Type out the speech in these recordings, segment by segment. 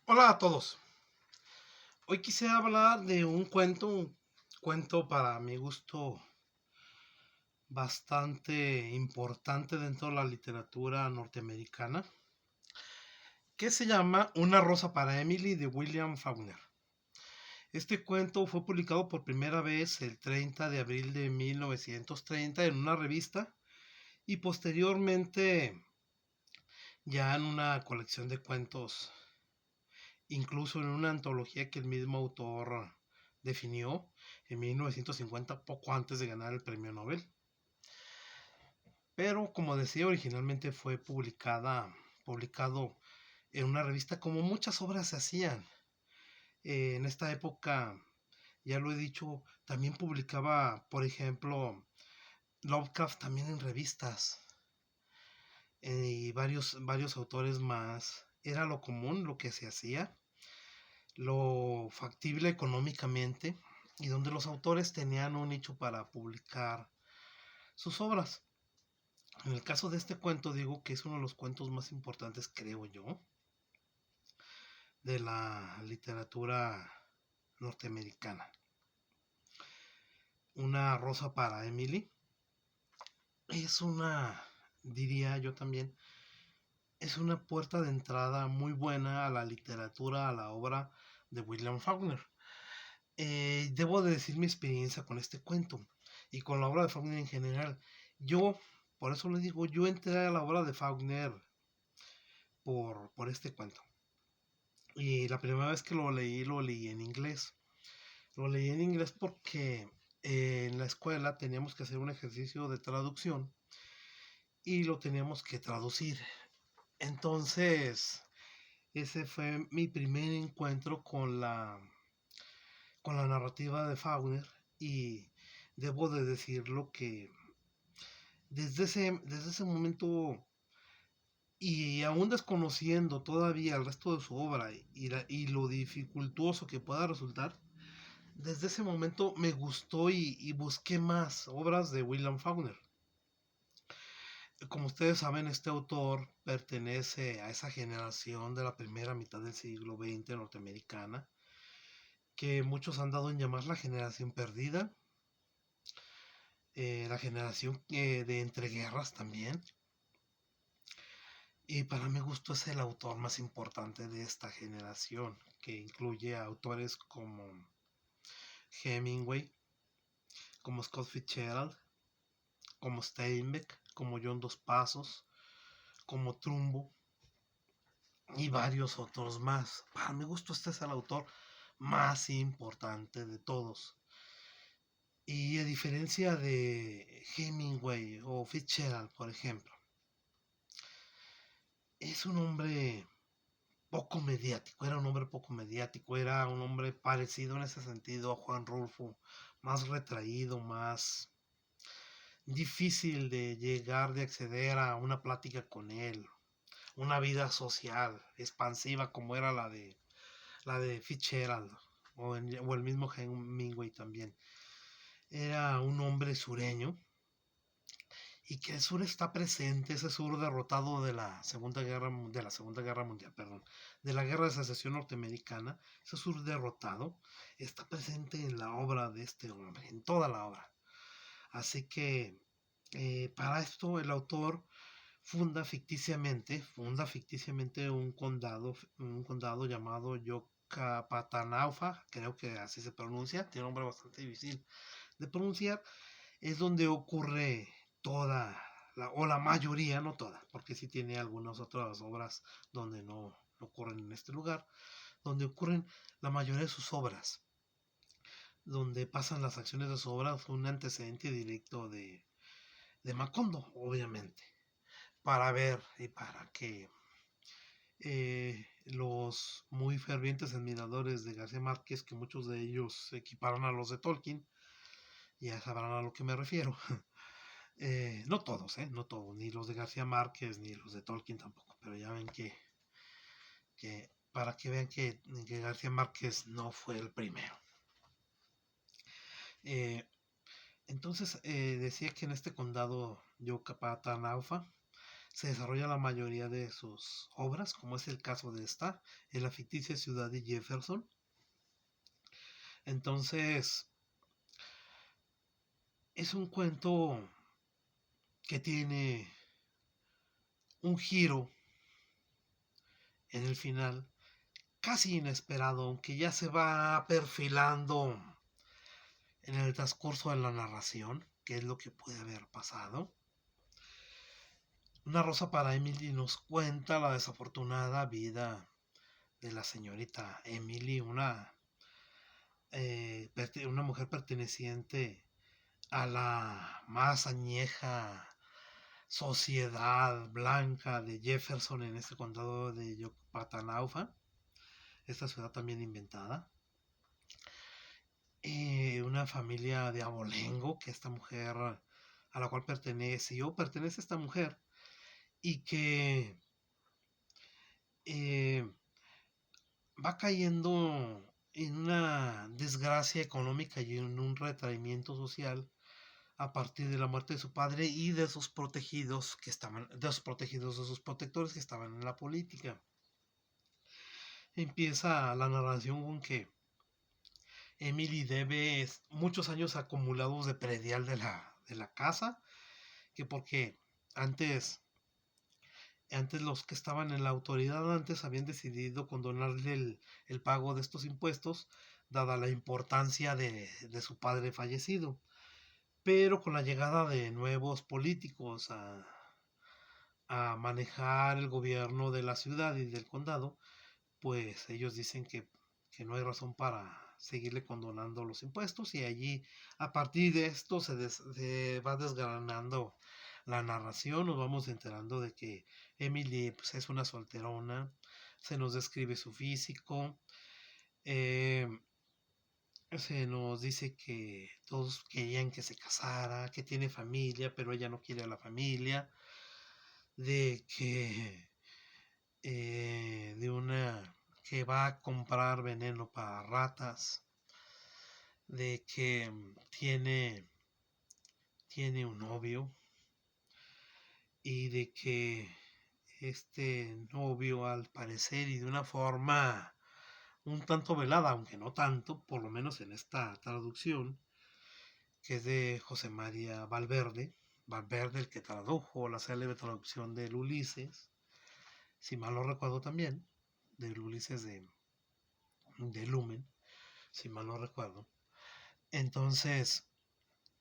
Hola a todos. Hoy quisiera hablar de un cuento para mi gusto bastante importante dentro de la literatura norteamericana, que se llama Una rosa para Emily de William Faulkner. Este cuento fue publicado por primera vez el 30 de abril de 1930 en una revista y posteriormente ya en una colección de cuentos, incluso en una antología que el mismo autor definió en 1950, poco antes de ganar el premio Nobel. Pero como decía, originalmente fue publicado en una revista como muchas obras se hacían. En esta época, ya lo he dicho, también publicaba, por ejemplo, Lovecraft también en revistas, y varios autores más. Era lo común, lo que se hacía, lo factible económicamente, y donde los autores tenían un nicho para publicar sus obras. En el caso de este cuento, digo que es uno de los cuentos más importantes, creo yo, de la literatura norteamericana. Una rosa para Emily es diría yo también, es una puerta de entrada muy buena a la literatura, a la obra de William Faulkner. Debo de decir mi experiencia con este cuento y con la obra de Faulkner en general. Yo, por eso le digo, yo entré a la obra de Faulkner por este cuento. Y la primera vez que lo leí en inglés. Lo leí en inglés porque en la escuela teníamos que hacer un ejercicio de traducción y lo teníamos que traducir. Entonces, ese fue mi primer encuentro con la narrativa de Faulkner, y debo de decirlo que desde ese momento, y aún desconociendo todavía el resto de su obra y lo dificultuoso que pueda resultar, desde ese momento me gustó y busqué más obras de William Faulkner. Como ustedes saben, este autor pertenece a esa generación de la primera mitad del siglo XX norteamericana, que muchos han dado en llamar la generación perdida, la generación de entreguerras también. Y para mi gusto es el autor más importante de esta generación, que incluye a autores como Hemingway, como Scott Fitzgerald, como Steinbeck, como John Dos Passos, como Trumbo y varios otros más. Para mi gusto este es el autor más importante de todos. Y a diferencia de Hemingway o Fitzgerald, por ejemplo, es un hombre poco mediático, era un hombre parecido en ese sentido a Juan Rulfo, más retraído, más difícil de llegar, de acceder a una plática con él, una vida social expansiva como era la de Fitzgerald o el mismo Hemingway también. Era un hombre sureño, y que el sur está presente, ese sur derrotado de la Segunda Guerra Mundial, perdón, de la Guerra de Secesión norteamericana, ese sur derrotado está presente en la obra de este hombre, en toda la obra. Así que para esto el autor funda ficticiamente un condado llamado Yocapatanaufa, creo que así se pronuncia, tiene un nombre bastante difícil de pronunciar. Es donde ocurre o la mayoría, no toda, porque sí tiene algunas otras obras donde no ocurren en este lugar, donde ocurren la mayoría de sus obras, donde pasan las acciones de su obra, un antecedente directo de Macondo, obviamente, para ver y para que los muy fervientes admiradores de García Márquez, que muchos de ellos se equiparon a los de Tolkien, ya sabrán a lo que me refiero. No todos, no todos, ni los de García Márquez, ni los de Tolkien tampoco, pero ya ven que para que vean que García Márquez no fue el primero. Eh, entonces decía que en este condado Yocapatanaufa se desarrolla la mayoría de sus obras, como es el caso de esta, en la ficticia ciudad de Jefferson. Entonces, es un cuento que tiene un giro en el final casi inesperado, aunque ya se va perfilando en el transcurso de la narración, qué es lo que puede haber pasado. Una rosa para Emily nos cuenta la desafortunada vida de la señorita Emily, una mujer perteneciente a la más añeja sociedad blanca de Jefferson en este condado de Yopatanaufa, esta ciudad también inventada. Una familia de abolengo que esta mujer, a la cual pertenece esta mujer, y que eh, va cayendo en una desgracia económica y en un retraimiento social a partir de la muerte de su padre y de sus protegidos de sus protectores que estaban en la política. Empieza la narración con que Emily debe muchos años acumulados de predial de la casa, que porque antes, antes los que estaban en la autoridad antes habían decidido condonarle el pago de estos impuestos, dada la importancia de su padre fallecido. Pero con la llegada de nuevos políticos a manejar el gobierno de la ciudad y del condado, pues ellos dicen que no hay razón para seguirle condonando los impuestos y allí a partir de esto se va desgranando la narración, nos vamos enterando de que Emily pues, es una solterona, se nos describe su físico, eh, se nos dice que todos querían que se casara, que tiene familia, pero ella no quiere a la familia, de que de una que va a comprar veneno para ratas, de que tiene un novio y de que este novio al parecer y de una forma un tanto velada, aunque no tanto, por lo menos en esta traducción, que es de José María Valverde, el que tradujo la célebre traducción del Ulises, si mal no recuerdo también, del Ulises de Lumen, si mal no recuerdo. Entonces,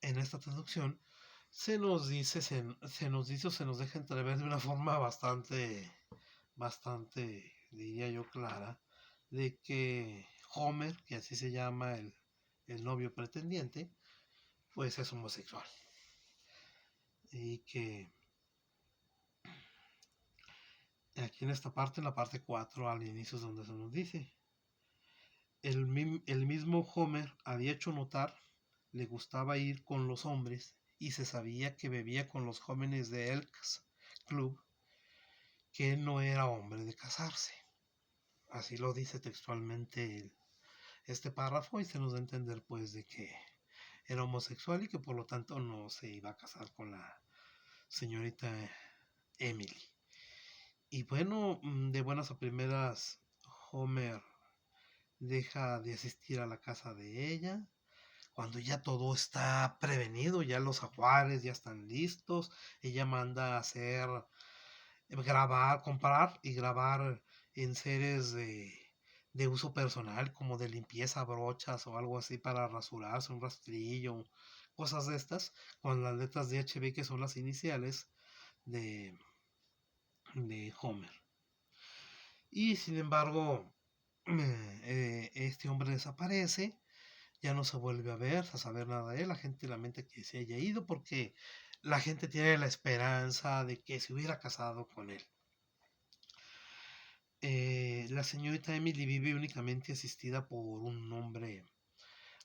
en esta traducción se nos dice, se nos dice o se nos deja entrever de una forma bastante, diría yo, clara, de que Homer, que así se llama el novio pretendiente, pues es homosexual. Y que aquí en esta parte, en la parte 4, al inicio es donde se nos dice, el mismo Homer había hecho notar, le gustaba ir con los hombres y se sabía que bebía con los jóvenes de Elks Club, que él no era hombre de casarse. Así lo dice textualmente este párrafo y se nos da a entender pues de que era homosexual y que por lo tanto no se iba a casar con la señorita Emily. Y bueno, de buenas a primeras, Homer deja de asistir a la casa de ella, cuando ya todo está prevenido, ya los ajuares ya están listos, ella manda a hacer, grabar, comprar y grabar enseres de uso personal, como de limpieza, brochas o algo así para rasurarse, un rastrillo, cosas de estas, con las letras de HB que son las iniciales de, de Homer. Y sin embargo, este hombre desaparece, ya no se vuelve a ver, a saber nada de él, la gente lamenta que se haya ido porque la gente tiene la esperanza de que se hubiera casado con él. La señorita Emily vive únicamente asistida por un hombre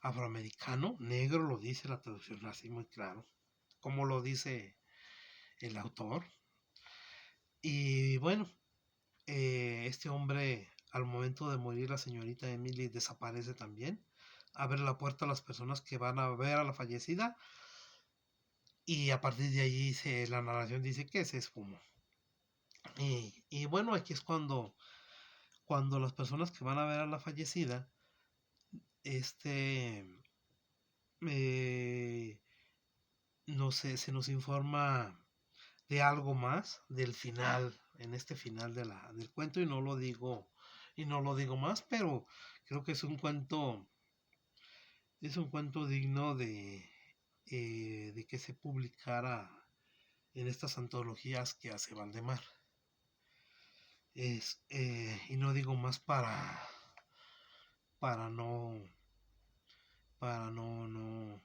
afroamericano, negro, lo dice la traducción así muy claro, como lo dice el autor. Y bueno, este hombre, al momento de morir, la señorita Emily desaparece también, abre la puerta a las personas que van a ver a la fallecida y a partir de allí la narración dice que se esfumó. Y bueno, aquí es cuando las personas que van a ver a la fallecida, este, eh, no sé, se nos informa de algo más, del final, en este final del cuento, y no lo digo más, pero creo que es un cuento digno de que se publicara en estas antologías que hace Valdemar. Y no digo más para no, para no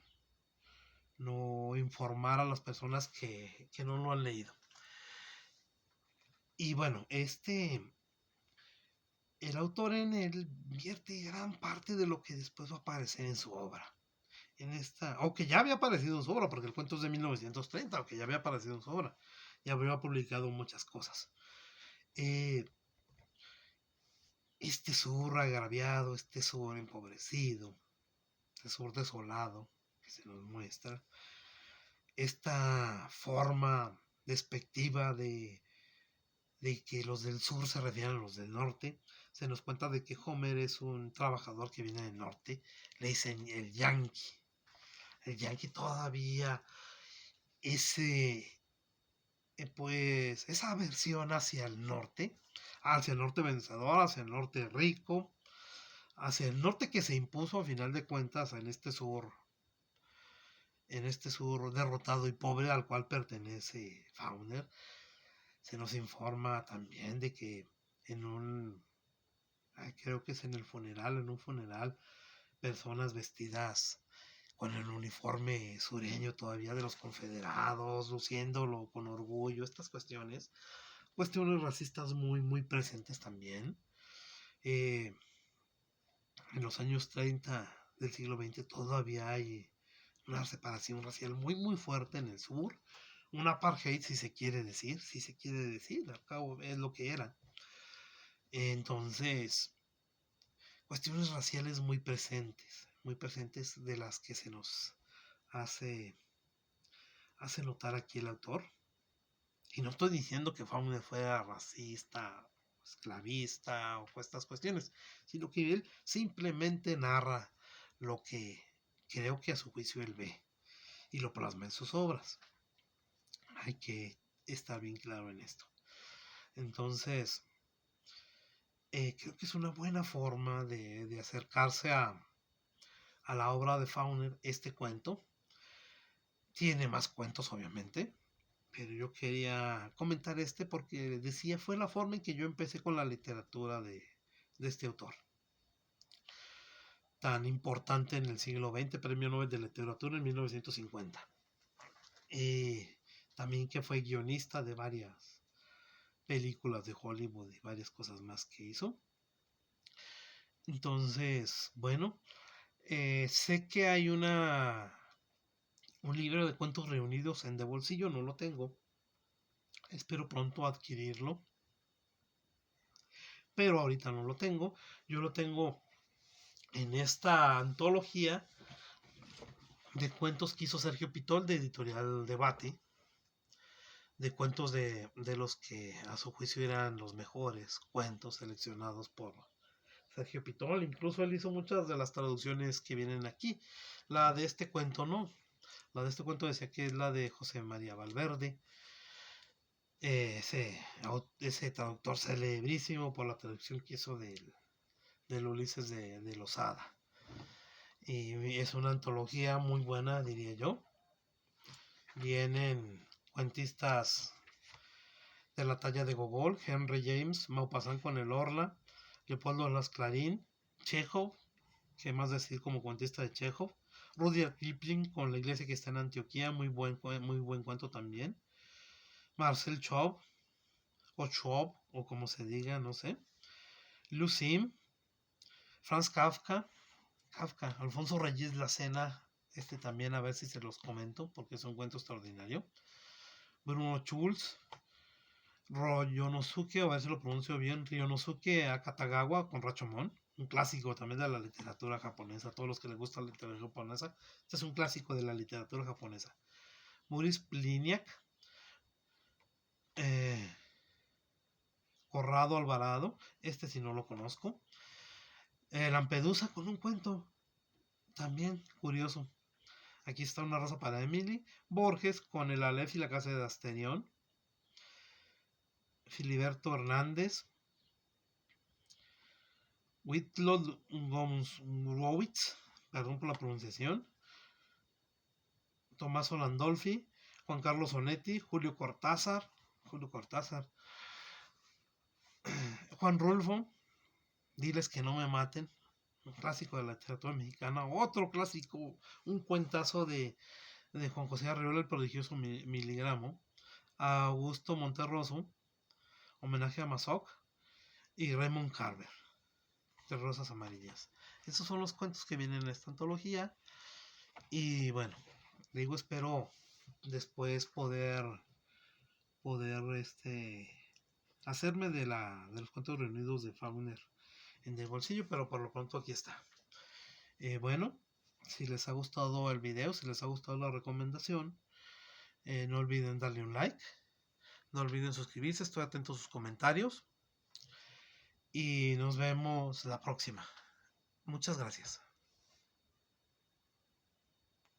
informar a las personas que no lo han leído. Y bueno, el autor en él vierte gran parte de lo que después va a aparecer en su obra. Aunque ya había aparecido en su obra, porque el cuento es de 1930, aunque ya había aparecido en su obra, ya había publicado muchas cosas. Este sur agraviado, este sur empobrecido, este sur desolado que se nos muestra, esta forma despectiva de que los del sur se refieren a los del norte. Se nos cuenta de que Homer es un trabajador que viene del norte, le dicen el yankee todavía ese, pues esa aversión hacia el norte vencedor, hacia el norte rico, hacia el norte que se impuso a final de cuentas en este sur derrotado y pobre al cual pertenece Fauner. Se nos informa también de que en creo que es en un funeral, personas vestidas con el uniforme sureño todavía de los confederados, luciéndolo con orgullo, estas cuestiones racistas muy, muy presentes también. Eh, en los años 30 del siglo XX todavía hay una separación racial muy, muy fuerte en el sur, un apartheid si se quiere decir, al cabo es lo que era. Entonces, cuestiones raciales muy presentes de las que se nos hace, hace notar aquí el autor. Y no estoy diciendo que Fauner fuera racista, esclavista o estas cuestiones, sino que él simplemente narra lo que creo que a su juicio él ve y lo plasma en sus obras. Hay que estar bien claro en esto. Entonces, creo que es una buena forma de acercarse a la obra de Fauner este cuento. Tiene más cuentos, obviamente, pero yo quería comentar porque decía, fue la forma en que yo empecé con la literatura de este autor. Tan importante en el siglo XX, Premio Nobel de Literatura en 1950. También que fue guionista de varias películas de Hollywood y varias cosas más que hizo. Entonces, bueno, sé que hay un libro de cuentos reunidos en De Bolsillo, no lo tengo. Espero pronto adquirirlo. Pero ahorita no lo tengo. Yo lo tengo en esta antología de cuentos que hizo Sergio Pitol de Editorial Debate. De cuentos de los que a su juicio eran los mejores cuentos seleccionados por Sergio Pitol. Incluso él hizo muchas de las traducciones que vienen aquí. La de este cuento no. La de este cuento decía que es la de José María Valverde. Ese traductor celebrísimo por la traducción que hizo del Ulises de Losada. Y es una antología muy buena, diría yo. Vienen cuentistas de la talla de Gogol, Henry James, Maupassant con el Orla, Leopoldo Las Clarín, Chekhov, que más decir como cuentista de Chekhov, Rudyard Kipling con La iglesia que está en Antioquía, muy buen cuento también, Marcel Chaub, o como se diga, no sé, Lucim, Franz Kafka, Alfonso Reyes La Cena, también a ver si se los comento, porque es un cuento extraordinario, Bruno Schulz, Ryonosuke, a ver si lo pronuncio bien, Ryonosuke Akutagawa con Rashomon, un clásico también de la literatura japonesa, a todos los que les gusta la literatura japonesa, este es un clásico de la literatura japonesa. Maurice Bliniak, Corrado Alvarado, este sí no lo conozco. Lampedusa con un cuento, también curioso. Aquí está Una rosa para Emily. Borges con El Aleph y la casa de Asterión. Filiberto Hernández. Whitlow Gombrowicz, perdón por la pronunciación. Tommaso Landolfi. Juan Carlos Onetti. Julio Cortázar. Juan Rulfo. Diles que no me maten. Un clásico de la literatura mexicana. Otro clásico. Un cuentazo de Juan José Arriola, el prodigioso miligramo. Augusto Monterroso. Homenaje a Mazoc. Y Raymond Carver, de Rosas Amarillas. Esos son los cuentos que vienen en esta antología. Y bueno, digo, espero después poder hacerme de los cuentos reunidos de Faulkner en el bolsillo, pero por lo pronto aquí está. Bueno, si les ha gustado el video, si les ha gustado la recomendación, no olviden darle un like, no olviden suscribirse, estoy atento a sus comentarios y nos vemos la próxima. Muchas gracias.